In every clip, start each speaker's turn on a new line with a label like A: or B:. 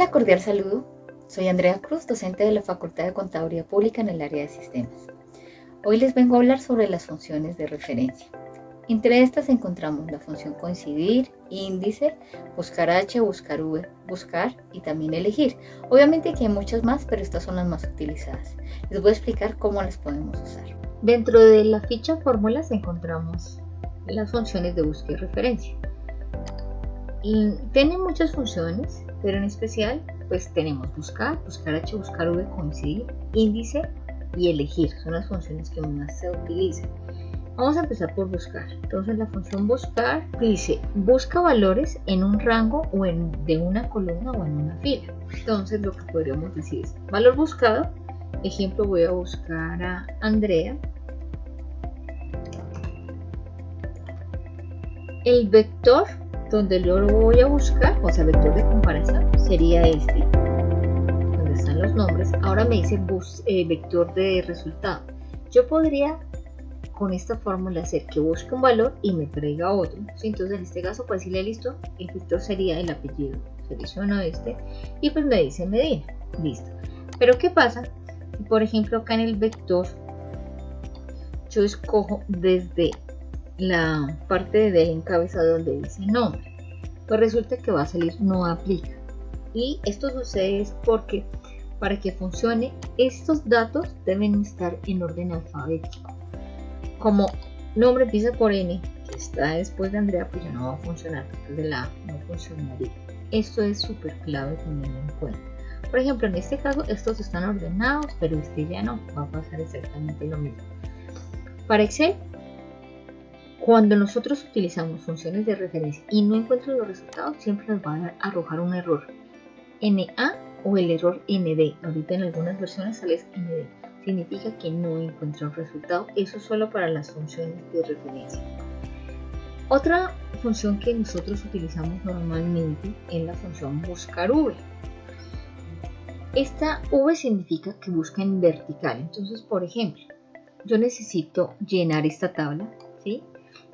A: Hola, cordial saludo. Soy Andrea Cruz, docente de la Facultad de Contaduría Pública en el área de sistemas. Hoy les vengo a hablar sobre las funciones de referencia. Entre estas encontramos la función coincidir, índice, buscar H, buscar V, buscar y también elegir. Obviamente que hay muchas más, pero estas son las más utilizadas. Les voy a explicar cómo las podemos usar. Dentro de la ficha fórmulas encontramos las funciones de búsqueda y referencia. Tienen muchas funciones, pero en especial pues tenemos buscar H, buscar V, coincidir, índice y elegir. Son las funciones que más se utilizan. Vamos a empezar por buscar. Entonces la función buscar dice busca valores en un rango o de una columna o en una fila. Entonces lo que podríamos decir es valor buscado. Ejemplo, voy a buscar a Andrea. El vector donde lo voy a buscar, o sea, vector de comparación, sería este, donde están los nombres. Ahora me dice vector de resultado. Yo podría con esta fórmula hacer que busque un valor y me traiga otro. ¿Sí? Entonces en este caso, pues decirle listo, el vector sería el apellido. Selecciono este y pues me dice Medina. Listo. Pero ¿qué pasa? Por ejemplo, acá en el vector, yo escojo desde la parte del encabezado donde dice nombre, pues resulta que va a salir no aplica. Y esto sucede es porque para que funcione estos datos deben estar en orden alfabético. Como nombre empieza por N, que está después de Andrea, pues ya no va a funcionar, desde la A no funcionaría. Esto es súper clave tenerlo en cuenta. Por ejemplo, en este caso estos están ordenados, pero este ya no, va a pasar exactamente lo mismo. Para Excel, cuando nosotros utilizamos funciones de referencia y no encuentro los resultados, siempre nos va a arrojar un error NA o el error ND. Ahorita en algunas versiones sale ND. Significa que no encuentra un resultado. Eso es solo para las funciones de referencia. Otra función que nosotros utilizamos normalmente es la función buscar V. Esta V significa que busca en vertical. Entonces, por ejemplo, yo necesito llenar esta tabla, ¿sí?,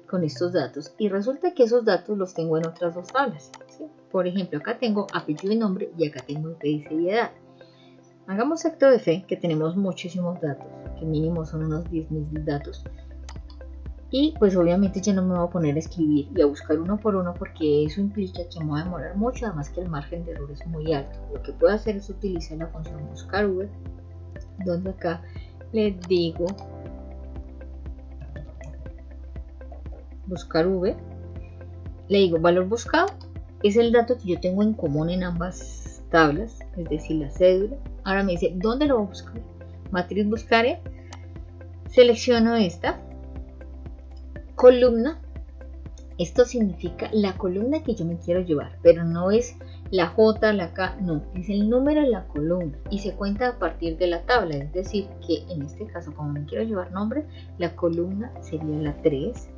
A: con estos datos, y resulta que esos datos los tengo en otras dos tablas, ¿sí? Por ejemplo, acá tengo apellido y nombre y acá tengo IPC y edad. Hagamos acto de fe que tenemos muchísimos datos, que mínimo son unos 10.000 datos, y pues obviamente ya no me voy a poner a escribir y a buscar uno por uno, porque eso implica que me voy a demorar mucho, además que el margen de error es muy alto. Lo que puedo hacer es utilizar la función buscar V, donde acá le digo buscar V, le digo valor buscado, es el dato que yo tengo en común en ambas tablas, es decir, la cédula. Ahora me dice ¿dónde lo voy a buscar? Matriz buscaré, selecciono esta columna. Esto significa la columna que yo me quiero llevar, pero no es la J, la K, no, es el número de la columna y se cuenta a partir de la tabla. Es decir, que en este caso, como me quiero llevar nombre, la columna sería la 3.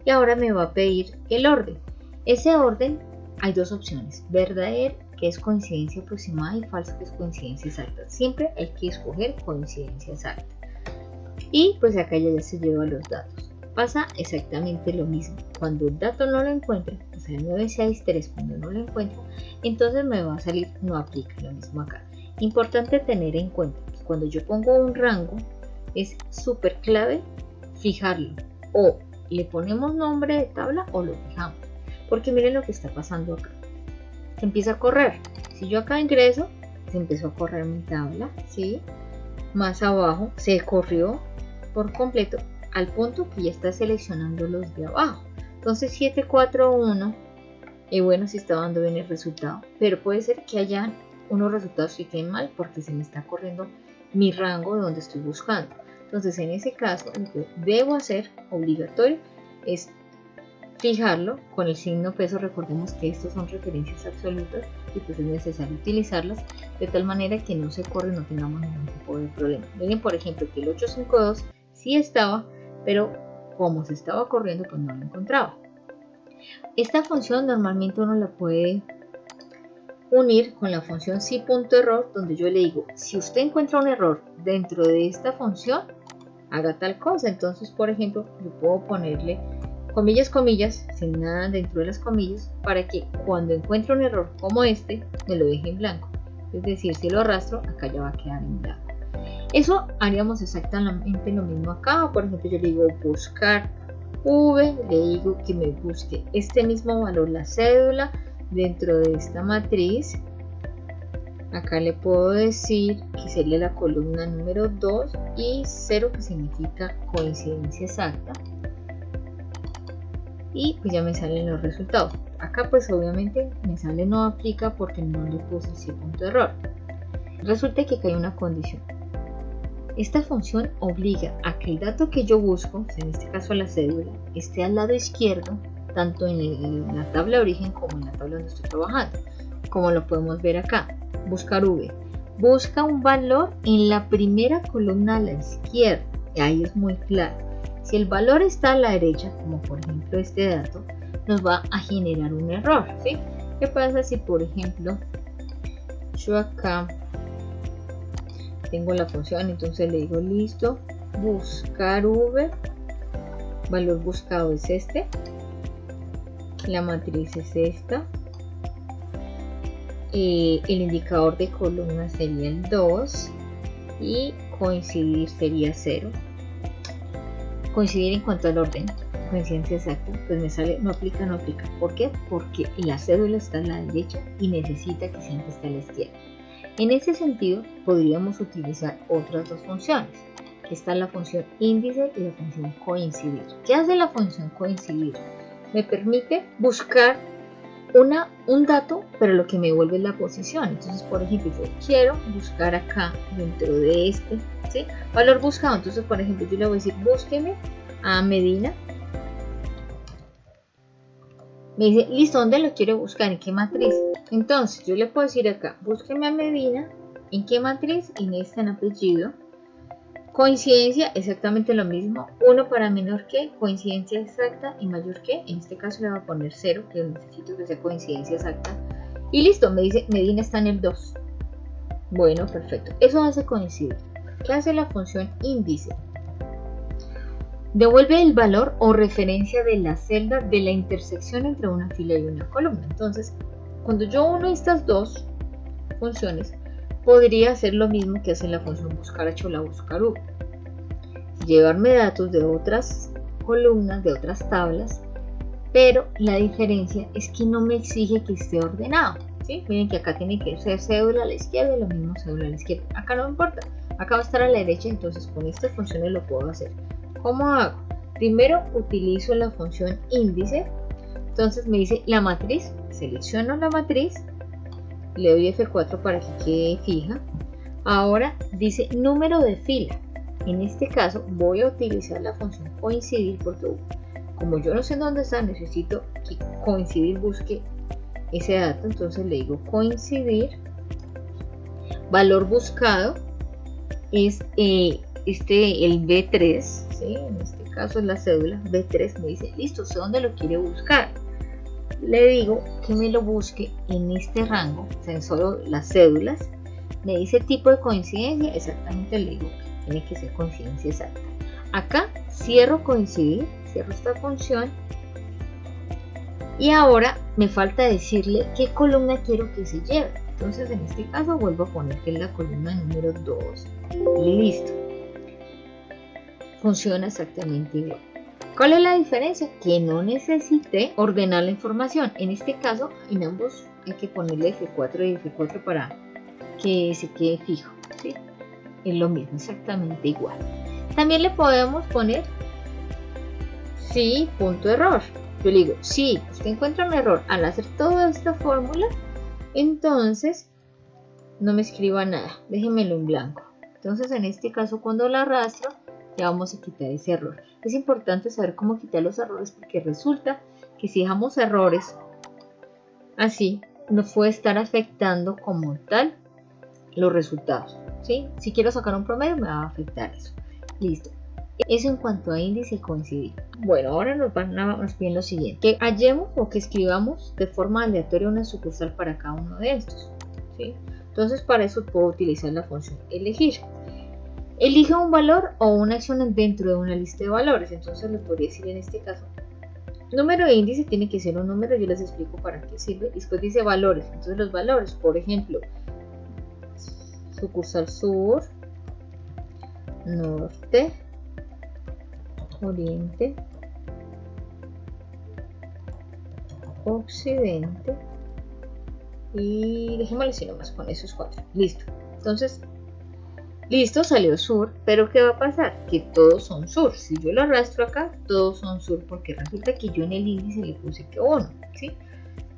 A: Y ahora me va a pedir el orden. Ese orden hay dos opciones: verdadero, que es coincidencia aproximada, y falso, que es coincidencia exacta. Siempre hay que escoger coincidencia exacta. Y pues acá ya se lleva los datos. Pasa exactamente lo mismo. Cuando el dato no lo encuentre, o sea, 963, cuando no lo encuentro, entonces me va a salir no aplica. Lo mismo acá. Importante tener en cuenta que cuando yo pongo un rango, es súper clave fijarlo. O le ponemos nombre de tabla o lo fijamos, porque miren lo que está pasando acá. Se empieza a correr. Si yo acá ingreso, se empezó a correr mi tabla, ¿sí? Más abajo se corrió por completo al punto que ya está seleccionando los de abajo. Entonces 741, y bueno, si está dando bien el resultado, pero puede ser que haya unos resultados que queden mal porque se me está corriendo mi rango donde estoy buscando. Entonces en ese caso lo que debo hacer obligatorio es fijarlo con el signo peso. Recordemos que estos son referencias absolutas y pues es necesario utilizarlas de tal manera que no se corre y no tengamos ningún tipo de problema. Miren, por ejemplo, que el 852 sí estaba, pero como se estaba corriendo pues no lo encontraba. Esta función normalmente uno la puede unir con la función si.error, donde yo le digo si usted encuentra un error dentro de esta función, haga tal cosa. Entonces, por ejemplo, yo puedo ponerle comillas, comillas, sin nada dentro de las comillas, para que cuando encuentre un error como este, me lo deje en blanco. Es decir, si lo arrastro, acá ya va a quedar en blanco. Eso haríamos exactamente lo mismo acá. Por ejemplo, yo le digo buscar V, le digo que me busque este mismo valor, la cédula, dentro de esta matriz. Acá le puedo decir que sería la columna número 2 y 0, que significa coincidencia exacta. Y pues ya me salen los resultados. Acá pues obviamente me sale no aplica porque no le puse ese punto de error. Resulta que acá hay una condición. Esta función obliga a que el dato que yo busco, en este caso la cédula, esté al lado izquierdo, tanto en la tabla de origen como en la tabla donde estoy trabajando. Como lo podemos ver acá, buscar V. Busca un valor en la primera columna a la izquierda. Y ahí es muy claro. Si el valor está a la derecha, como por ejemplo este dato, nos va a generar un error, ¿sí? ¿Qué pasa si por ejemplo yo acá tengo la función, entonces le digo listo, buscar V, valor buscado es este, la matriz es esta, el indicador de columna sería el 2 y coincidir sería 0. Coincidir en cuanto al orden, coincidencia exacta, pues me sale no aplica, no aplica. ¿Por qué? Porque la cédula está a la derecha y necesita que siempre esté a la izquierda. En ese sentido, podríamos utilizar otras dos funciones. Está la función índice y la función coincidir. ¿Qué hace la función coincidir? Me permite buscar un dato, pero lo que me devuelve es la posición. Entonces, por ejemplo, yo quiero buscar acá dentro de este, ¿sí? Valor buscado. Entonces, por ejemplo, yo le voy a decir, búsqueme a Medina. Me dice, listo, ¿dónde lo quiero buscar? ¿En qué matriz? Entonces, yo le puedo decir acá, búsqueme a Medina. ¿En qué matriz? En esta, en apellido. Coincidencia, exactamente lo mismo. 1 para menor que, coincidencia exacta, y mayor que. En este caso le voy a poner 0, que necesito que sea coincidencia exacta. Y listo, me dice, Medina está en el 2. Bueno, perfecto. Eso hace coincidir. ¿Qué hace la función índice? Devuelve el valor o referencia de la celda de la intersección entre una fila y una columna. Entonces, cuando yo uno estas dos funciones, podría hacer lo mismo que hace la función buscar h o la buscar u. Llevarme datos de otras columnas, de otras tablas, pero la diferencia es que no me exige que esté ordenado. ¿Sí? Miren que acá tiene que ser cédula a la izquierda y lo mismo cédula a la izquierda. Acá no me importa, acá va a estar a la derecha, entonces con estas funciones lo puedo hacer. ¿Cómo hago? Primero utilizo la función índice, entonces me dice la matriz, selecciono la matriz, le doy F4 para que quede fija. Ahora dice número de fila, en este caso voy a utilizar la función coincidir porque como yo no sé dónde está, necesito que coincidir busque ese dato, entonces le digo coincidir, valor buscado es el B3, ¿sí? En este caso es la cédula B3, me dice listo, sé dónde lo quiere buscar, le digo que me lo busque en este rango, o sea, en solo las cédulas, me dice tipo de coincidencia, exactamente le digo que tiene que ser coincidencia exacta. Acá cierro coincidir, cierro esta función y ahora me falta decirle qué columna quiero que se lleve. Entonces en este caso vuelvo a poner que es la columna número 2 y listo. Funciona exactamente igual. ¿Cuál es la diferencia? Que no necesité ordenar la información. En este caso, en ambos hay que ponerle F4 y F4 para que se quede fijo, ¿sí? Es lo mismo, exactamente igual. También le podemos poner sí, punto error. Yo le digo, si usted encuentra un error al hacer toda esta fórmula, entonces no me escriba nada, déjemelo en blanco. Entonces en este caso cuando la arrastro, ya vamos a quitar ese error. Es importante saber cómo quitar los errores porque resulta que si dejamos errores así, nos puede estar afectando como tal los resultados, ¿sí? Si quiero sacar un promedio me va a afectar eso. Listo. Eso en cuanto a índice y coincidir. Bueno, ahora nos piden lo siguiente. Que hallemos o que escribamos de forma aleatoria una sucursal para cada uno de estos, ¿sí? Entonces para eso puedo utilizar la función elegir. Elige un valor o una acción dentro de una lista de valores. Entonces les podría decir en este caso, número de índice tiene que ser un número, yo les explico para qué sirve. Después dice valores, entonces los valores, por ejemplo, sucursal sur, norte, oriente, occidente y dejémosle así nomás con esos 4. Listo. Entonces, listo, salió sur, pero ¿qué va a pasar? Que todos son sur. Si yo lo arrastro acá, todos son sur, porque resulta que yo en el índice le puse que 1, ¿sí?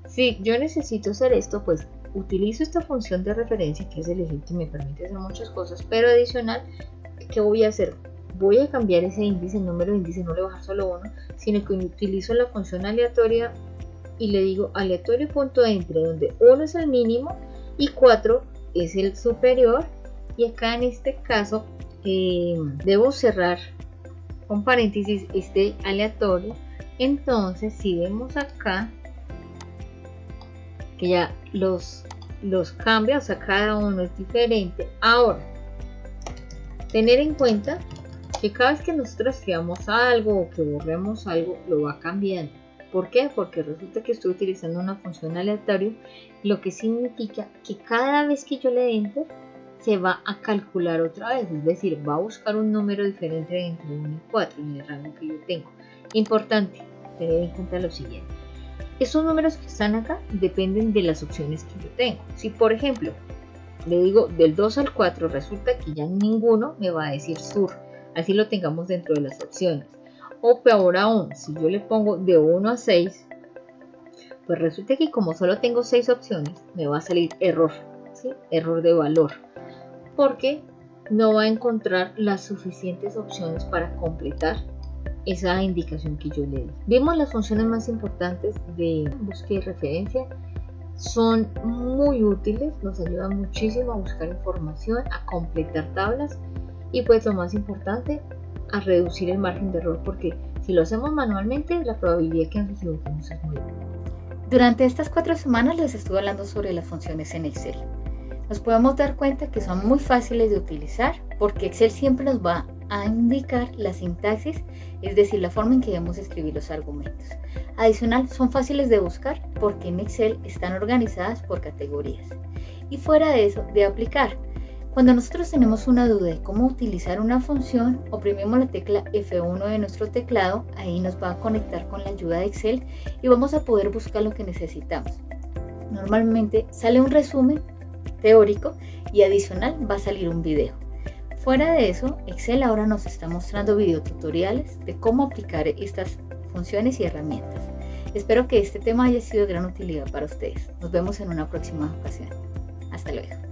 A: Si yo necesito hacer esto, pues utilizo esta función de referencia, que es el eje que me permite hacer muchas cosas, pero adicional, ¿qué voy a hacer? Voy a cambiar ese índice, el número de índice, no le voy a bajar solo 1, sino que utilizo la función aleatoria y le digo aleatorio.entre, donde 1 es el mínimo y 4 es el superior. Y acá en este caso debo cerrar con paréntesis este aleatorio. Entonces si vemos acá que ya los cambia, o sea, cada uno es diferente. Ahora, tener en cuenta que cada vez que nosotros escribamos algo o que borremos algo, lo va cambiando. ¿Por qué? Porque resulta que estoy utilizando una función aleatoria, lo que significa que cada vez que yo le dé enter, se va a calcular otra vez, es decir, va a buscar un número diferente entre 1 y 4 en el rango que yo tengo. Importante tener en cuenta lo siguiente: estos números que están acá dependen de las opciones que yo tengo. Si por ejemplo le digo del 2 al 4, resulta que ya ninguno me va a decir sur, así lo tengamos dentro de las opciones. O peor aún, si yo le pongo de 1 a 6, pues resulta que como solo tengo 6 opciones, me va a salir error, ¿sí? Error de valor, porque no va a encontrar las suficientes opciones para completar esa indicación que yo le di. Vimos las funciones más importantes de búsqueda y referencia. Son muy útiles, nos ayudan muchísimo a buscar información, a completar tablas y pues lo más importante, a reducir el margen de error, porque si lo hacemos manualmente la probabilidad que nos equivoquemos es muy alta.
B: Durante estas 4 semanas les estuve hablando sobre las funciones en Excel. Nos podemos dar cuenta que son muy fáciles de utilizar porque Excel siempre nos va a indicar la sintaxis, es decir, la forma en que debemos escribir los argumentos. Adicional, son fáciles de buscar porque en Excel están organizadas por categorías. Y fuera de eso, de aplicar. Cuando nosotros tenemos una duda de cómo utilizar una función, oprimimos la tecla F1 de nuestro teclado, ahí nos va a conectar con la ayuda de Excel y vamos a poder buscar lo que necesitamos. Normalmente sale un resumen teórico y adicional va a salir un video. Fuera de eso, Excel ahora nos está mostrando videotutoriales de cómo aplicar estas funciones y herramientas. Espero que este tema haya sido de gran utilidad para ustedes. Nos vemos en una próxima ocasión. Hasta luego.